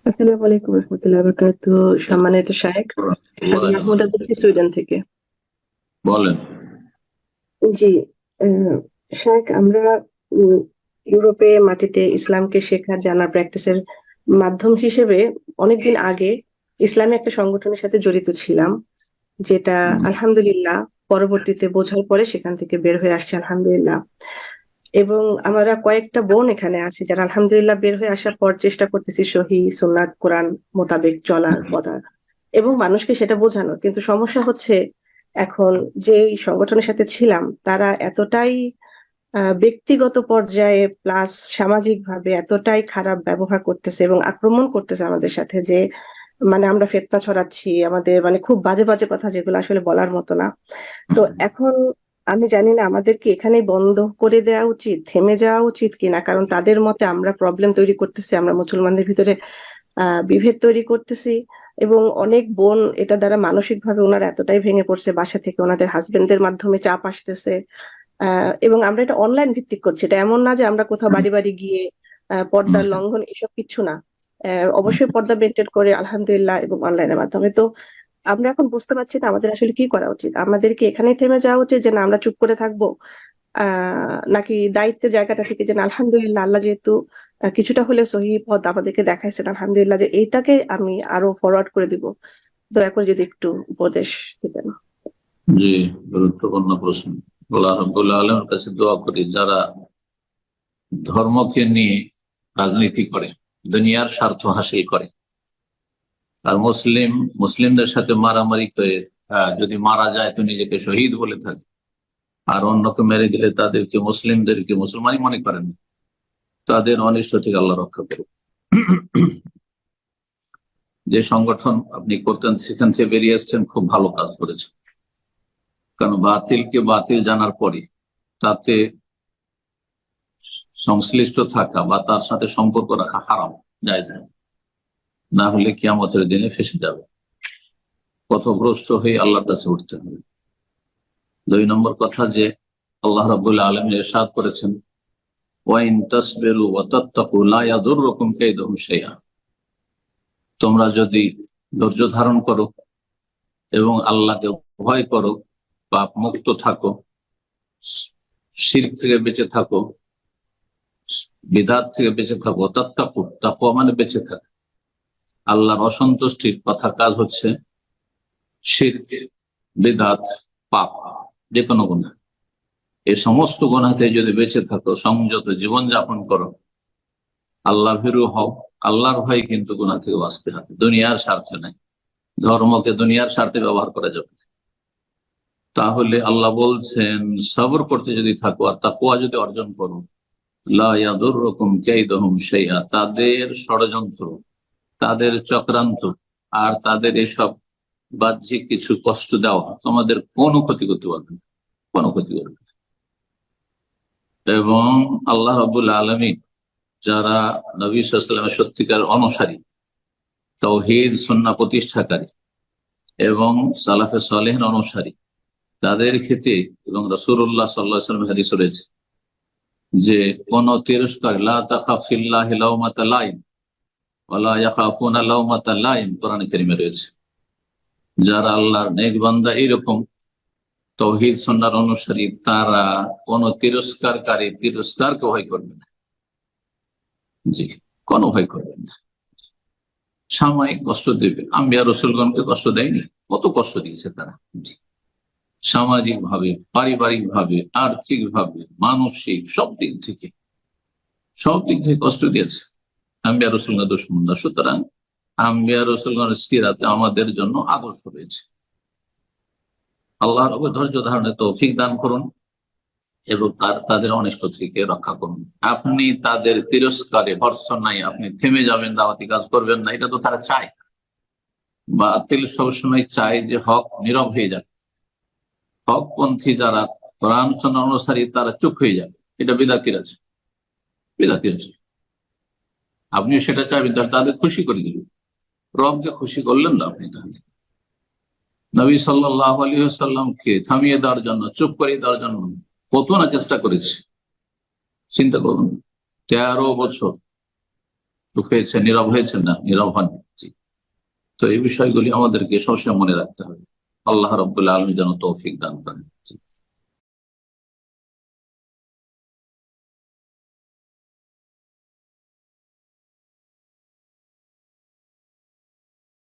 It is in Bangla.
আসসালামু আলাইকুম রহমতুল্লাহ বারাকাতুহু। সম্মানিত শায়েখ, আমি ওয়ালাইকুম মাহমুদা আসসালাম। বলছি সুইডেন থেকে। বলেন। জি, আহ, শায়েখ, আমরা উম, ইউরোপে মাটিতে ইসলামকে শেখার জানার প্র্যাকটিসের মাধ্যম হিসেবে অনেকদিন আগে ইসলামী একটা সংগঠনের সাথে জড়িত ছিলাম, যেটা হুম, আলহামদুলিল্লাহ পরবর্তীতে বোঝার পরে সেখান থেকে বের হয়ে আসছে আলহামদুলিল্লাহ। এবং আমরা কয়েকটা বোন এখানে আছি যারা আলহামদুলিল্লাহ বের হয়ে আসার পর চেষ্টা করতেছি সহি সুন্নাত কোরআন মোতাবেক চলার করার এবং মানুষকে সেটা বোঝানোর। কিন্তু সমস্যা হচ্ছে, এখন যে সংগঠনের সাথে ছিলাম তারা এতটাই ব্যক্তিগত পর্যায়ে প্লাস সামাজিক ভাবে এতটাই খারাপ ব্যবহার করতেছে এবং আক্রমণ করতেছে আমাদের সাথে যে মানে আমরা ফেতনা ছড়াচ্ছি, আমাদের মানে খুব বাজে বাজে কথা যেগুলো আসলে বলার মতো না। তো এখন আমি জানি না আমাদের কি এখানেই বন্ধ করে দেওয়া উচিত, থেমে যাওয়া উচিত কিনা, কারণ তাদের মতে আমরা প্রবলেম তৈরি করতেছি, আমরা মুসলমানদের ভিতরে বিভেদ তৈরি করতেছি। এবং অনেক বোন এটা দ্বারা মানসিক ভাবে ওনারা এতটাই ভেঙে পড়ছে, বাসা থেকে ওনাদের হাজবেন্ডের মাধ্যমে চাপ আসতেছে। এবং আমরা এটা অনলাইন ভিত্তিক করছি, এটা এমন না যে আমরা কোথাও বাড়ি বাড়ি গিয়ে হুম, পর্দার লঙ্ঘন এসব কিছু না। অবশ্যই পর্দা মেনটেন করে আলহামদুলিল্লাহ এবং অনলাইনের মাধ্যমে। তো আমরা এখন বুঝতে পারছি না আমাদের আসলে কি করা উচিত। আমাদের কি এখানেই থেমে যাওয়া উচিত যে না আমরা চুপ করে থাকবো, নাকি দায়িত্বের জায়গাটা থেকে যে না, আলহামদুলিল্লাহ আল্লাহ যেহেতু কিছুটা হলে সহি পথ আমাদেরকে দেখাইছেন, আলহামদুলিল্লাহ যে এইটাকে আমি আরো ফরওয়ার্ড করে দিব। দয়া করে যদি একটু উপদেশ দিতেন। জি, গুরুত্বপূর্ণ প্রশ্ন। আল্লাহ রাব্বুল আলামিনের কাছে দোয়া করি যারা ধর্মকে নিয়ে রাজনীতি করে, দুনিয়ার স্বার্থ হাসিল করে, আর মুসলিমদের সাথে মারামারি করে, যদি মারা যায় তো নিজেকে শহীদ বলে থাকে, আর অন্যকে মেরে দিলে তাদেরকে মুসলিমদেরকে মুসলমানই মনে করেন, তাদের অনিষ্ট থেকে আল্লাহ রক্ষা করুন। যে সংগঠন আপনি করতেন সেখান থেকে বেরিয়ে এসছেন, খুব ভালো কাজ করেছেন। কারণ বাতিলকে বাতিল জানার পরে তাতে সংশ্লিষ্ট থাকা বা তার সাথে সম্পর্ক রাখা হারাম, জায়েজ নয়। না হলে কিয়ামতের দিনে ফেঁসে যাবে, পথভ্রষ্ট হয়ে আল্লাহর কাছে উঠতে হবে। 2 নম্বর কথা যে আল্লাহ রাব্বুল আলামিন ইরশাদ করেছেন, ওয়াইন তাসবিরু ওয়া তাত্তাকু লা ইয়াদুররুকুম কাইদুহুম শাইআ। তোমরা যদি ধৈর্য ধারণ করো এবং আল্লাহকে ভয় করো, পাপ মুক্ত থাকো, শিরক থেকে বেঁচে থাকো, বিদআত থেকে বেঁচে থাকো, তাত্তাকু, তাকওয়া মানে বেঁচে থাকো। আল্লাহর অসন্তুষ্টির কথা কাজ হচ্ছে শিরক, বিদআত, পাপ, যে কোনো গুনাহ। এই সমস্ত গুনাহ থেকে যদি বেঁচে থাকো, সংযত জীবন যাপন করো, আল্লাহ ভীরু হও, আল্লাহর ভয় কিন্তু গুনাহ থেকে বাঁচতে হবে, দুনিয়ার স্বার্থে নাই। ধর্মকে দুনিয়ার স্বার্থে ব্যবহার করা যাবে না। তাহলে আল্লাহ বলছেন সবর করতে যদি থাকো আর তাকওয়া যদি অর্জন করো, লা ইয়াদুররুকুম কাইদুহুম শাইআ, তাদের ষড়যন্ত্র, তাদের চক্রান্ত আর তাদের এসব বাহ্যিক কিছু কষ্ট দেওয়া তোমাদের কোনো ক্ষতি করতে পারবে না, কোনো ক্ষতি করবে না। এবং আল্লাহ রাব্বুল আলামিন যারা নবী সাল্লাল্লাহু আলাইহি ওয়াসাল্লামের সত্যিকার অনুসারী, তাওহীদ সুন্নাহ প্রতিষ্ঠাকারী এবং সালাফে সালেহিন অনুসারী, তাদের ক্ষেত্রে এবং রাসূলুল্লাহ সাল্লাল্লাহু আলাইহি ওয়াসাল্লামের হাদিস রয়েছে যে কোন তিরস্কার, লা তাখাফ ফিল্লাহি লাওমাতা লাইম ওয়ালা ইয়াখাফুনা লাওমাতা লাইম, কোরআনে কারিমে রয়েছে। যারা আল্লাহর নেক বান্দা এরকম তাওহীদ সুন্নাহর অনুসারী, তারা কোন তিরস্কারকারী তিরস্কারকে ভয় করবে না। জি, কোনো ভয় করবেন না। সাময়িক কষ্ট দেবে, আম্বিয়া রসুলগণকে কষ্ট দেয়নি? কত কষ্ট দিয়েছে তারা। জি, সামাজিক ভাবে, পারিবারিক ভাবে, আর্থিক ভাবে, মানসিক সব দিক থেকে কষ্ট দিয়েছে আম্বিয়া রসুলগণ দুশমনরা। সুতরাং আম্বিয়া রসুলগণের সিরাতে আমাদের জন্য আদর্শ রয়েছে। আল্লাহর উপর ধৈর্য ধারণে তৌফিক দান করুন এবং তাদের অনিষ্ট থেকে রক্ষা করুন। আপনি তাদের তিরস্কারে ভর্ৎসনায় আপনি থেমে যাবেন, দাওয়াতি কাজ করবেন না, এটা তো তারা চায়। বাতিল সবসময় চায় যে হক নীরব হয়ে যাবে, হকপন্থী যারা কোরআন সুন্নাহ অনুসারী তারা চুপ হয়ে যাবে। এটা বিদাতিরা চায়। আপনিও সেটা চাইবেন, তাহলে তাদের খুশি করে দিবেন। রবকে খুশি করলেন না আপনি, তাহলে নবী সাল্লাল্লাহু আলাইহি ওয়াসাল্লামকে থামিয়ে দেওয়ার জন্য, চুপ করিয়ে দেওয়ার জন্য কত না চেষ্টা করেছে। চিন্তা করুন, 13 বছর চুপ হয়েছেন, নীরব হয়েছেন না? নীরব হন। জি। তো এই বিষয়গুলি আমাদেরকে সবসময় মনে রাখতে হবে। আল্লাহ রাব্বুল আলামিন যেন তৌফিক দান করেন।